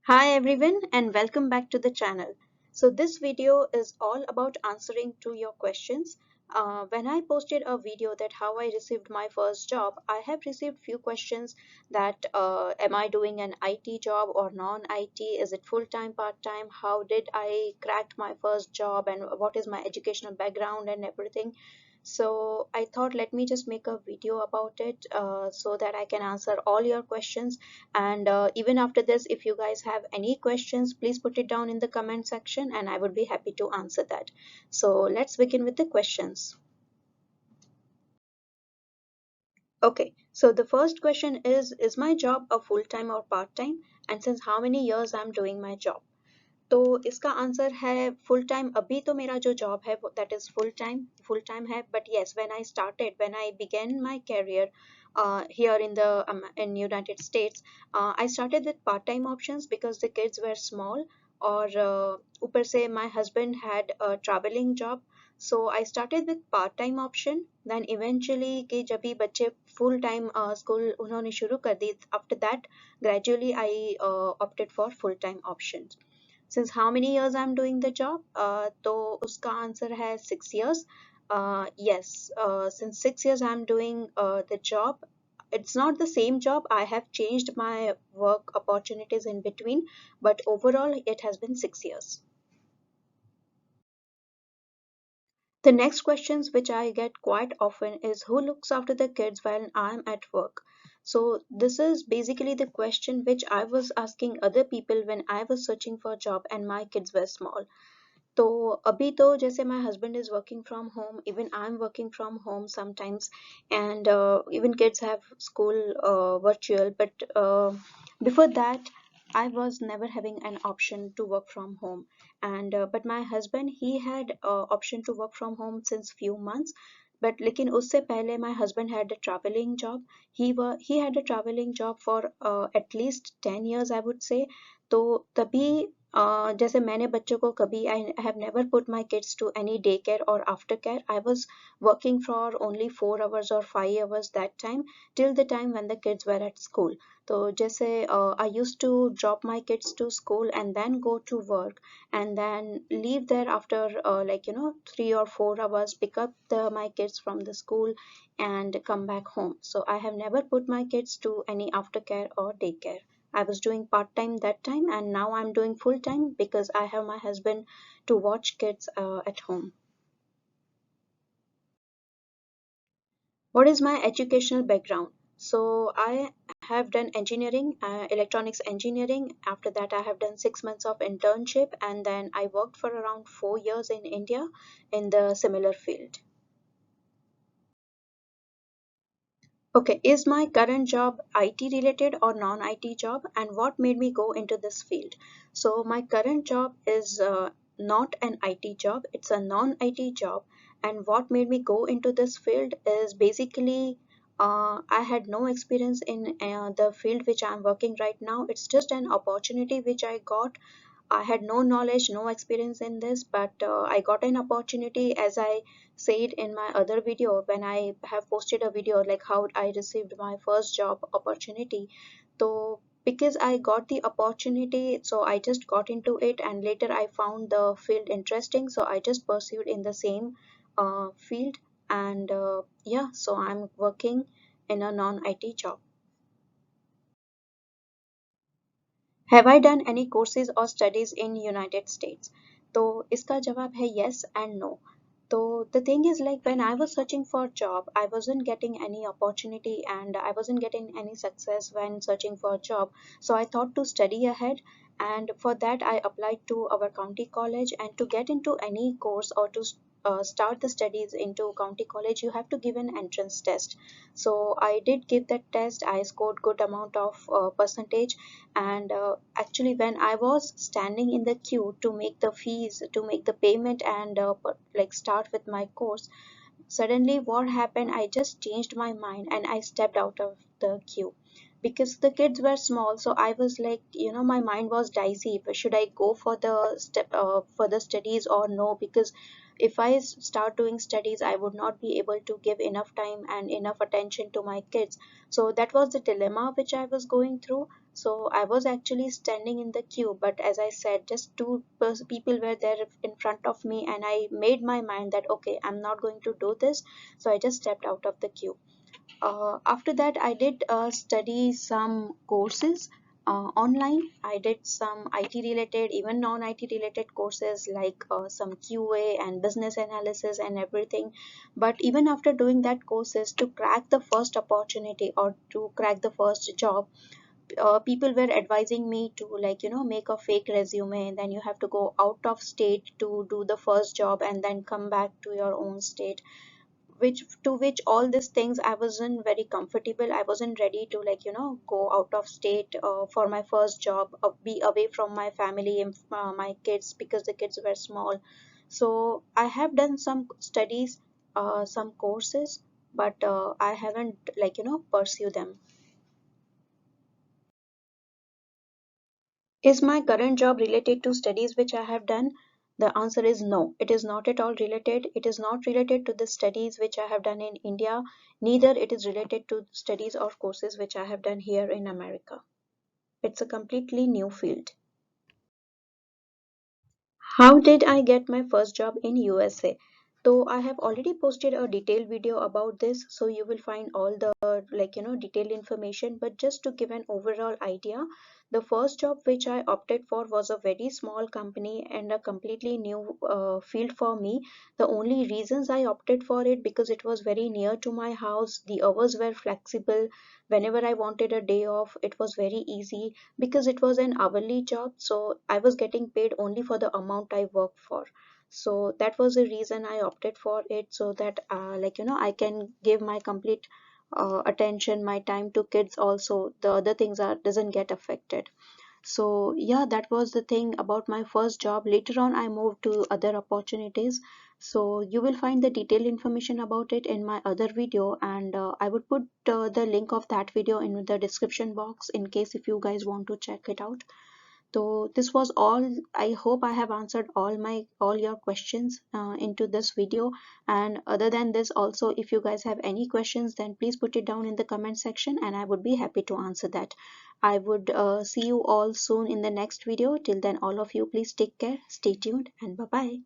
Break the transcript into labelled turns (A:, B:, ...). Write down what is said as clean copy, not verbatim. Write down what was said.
A: Hi everyone and welcome back to the channel. So this video is all about answering to your questions. When I posted a video that how I received my first job, I have received few questions that am I doing an IT job or non-IT? Is it full-time, part-time? How did I crack my first job and what is my educational background and everything? So I thought let me just make a video about it so that I can answer all your questions. And even after this, if you guys have any questions, please put it down in the comment section and I would be happy to answer that. So let's begin with the questions. Okay, so the first question is my job a full-time or part-time? And since how many years I'm doing my job? तो इसका answer है full time. अभी तो मेरा जो job है that is full time है. But yes, when I began my career here in United States, I started with part-time options because the kids were small. और ऊपर से my husband had a traveling job, so I started with part-time option. Then eventually कि जब भी बच्चे full time school उन्होंने शुरू कर दी, after that gradually I opted for full-time options. Since how many years I'm doing the job? तो उसका answer है 6 years. Yes, since 6 years I'm doing the job. It's not the same job. I have changed my work opportunities in between, but overall it has been 6 years. The next questions which I get quite often is who looks after the kids while I'm at work? So this is basically the question which I was asking other people when I was searching for a job and my kids were small. तो अभी तो जैसे my husband is working from home, even I'm working from home sometimes, and even kids have school virtual. But before that, I was never having an option to work from home. And but my husband, he had option to work from home since few months. But लेकिन उससे पहले my husband had a traveling job. He had a traveling job for at least 10 years, I would say. तो तभी जैसे मैंने बच्चों को कभी I have never put my kids to any day care और after care. I was working for only 4 hours or 5 hours that time, till the time when the kids were at school. तो जैसे I used to drop my kids to school and then go to work and then leave there after 3 or 4 hours, pick up my kids from the school and come back home. So I have never put my kids to any aftercare or daycare. I was doing part-time that time and now I'm doing full-time because I have my husband to watch kids at home. What is my educational background? So I have done engineering, electronics engineering. After that, I have done 6 months of internship and then I worked for around 4 years in India in the similar field. Okay, is my current job IT related or non-IT job, and what made me go into this field? So my current job is not an IT job, it's a non-IT job. And what made me go into this field is basically I had no experience in the field which I'm working right now. It's just an opportunity which I got. I had no knowledge, no experience in this, but I got an opportunity, as I said in my other video when I have posted a video like how I received my first job opportunity. So because I got the opportunity, so I just got into it, and later I found the field interesting, so I just pursued in the same field. And yeah, so I'm working in a non-IT job. Have I done any courses or studies in United States? तो इसका जवाब है yes and no. So the thing is, like, when I was searching for a job, I wasn't getting any opportunity and I wasn't getting any success when searching for a job. So I thought to study ahead, and for that I applied to our county college. And to get into any course or to start the studies into county college, you have to give an entrance test. So I did give that test. I scored good amount of percentage, and actually when I was standing in the queue to make the fees, to make the payment and like start with my course, suddenly what happened, I just changed my mind and I stepped out of the queue because the kids were small. So I was like, my mind was dicey. Should I go for the step for the studies or no? Because if I start doing studies, I would not be able to give enough time and enough attention to my kids. So that was the dilemma which I was going through. So I was actually standing in the queue, but as I said, just people were there in front of me, and I made my mind that okay, I'm not going to do this. So I just stepped out of the queue. After that, I did study some courses online. I did some IT related, even non IT related courses like some QA and business analysis and everything. But even after doing that courses, to crack the first opportunity or to crack the first job, people were advising me to, like, make a fake resume, and then you have to go out of state to do the first job and then come back to your own state, which all these things I wasn't very comfortable. I wasn't ready to, like, go out of state for my first job, be away from my family and my kids, because the kids were small. So I have done some studies, some courses, but I haven't, like, pursue them. Is my current job related to studies which I have done? The answer is no. It is not at all related. It is not related to the studies which I have done in India. Neither it is related to studies or courses which I have done here in America. It's a completely new field. How did I get my first job in USA? So I have already posted a detailed video about this, so you will find all the, like, detailed information. But just to give an overall idea, the first job which I opted for was a very small company and a completely new field for me. The only reasons I opted for it because it was very near to my house. The hours were flexible. Whenever I wanted a day off, it was very easy because it was an hourly job, so I was getting paid only for the amount I worked for. So that was the reason I opted for it, so that like, I can give my complete attention, my time to kids also. The other things are doesn't get affected. So yeah, that was the thing about my first job. Later on I moved to other opportunities, so you will find the detailed information about it in my other video, and I would put the link of that video in the description box in case if you guys want to check it out. So this was all. I hope I have answered all your questions into this video. And other than this also, if you guys have any questions, then please put it down in the comment section and I would be happy to answer that. I would see you all soon in the next video. Till then, all of you, please take care, stay tuned, and bye bye.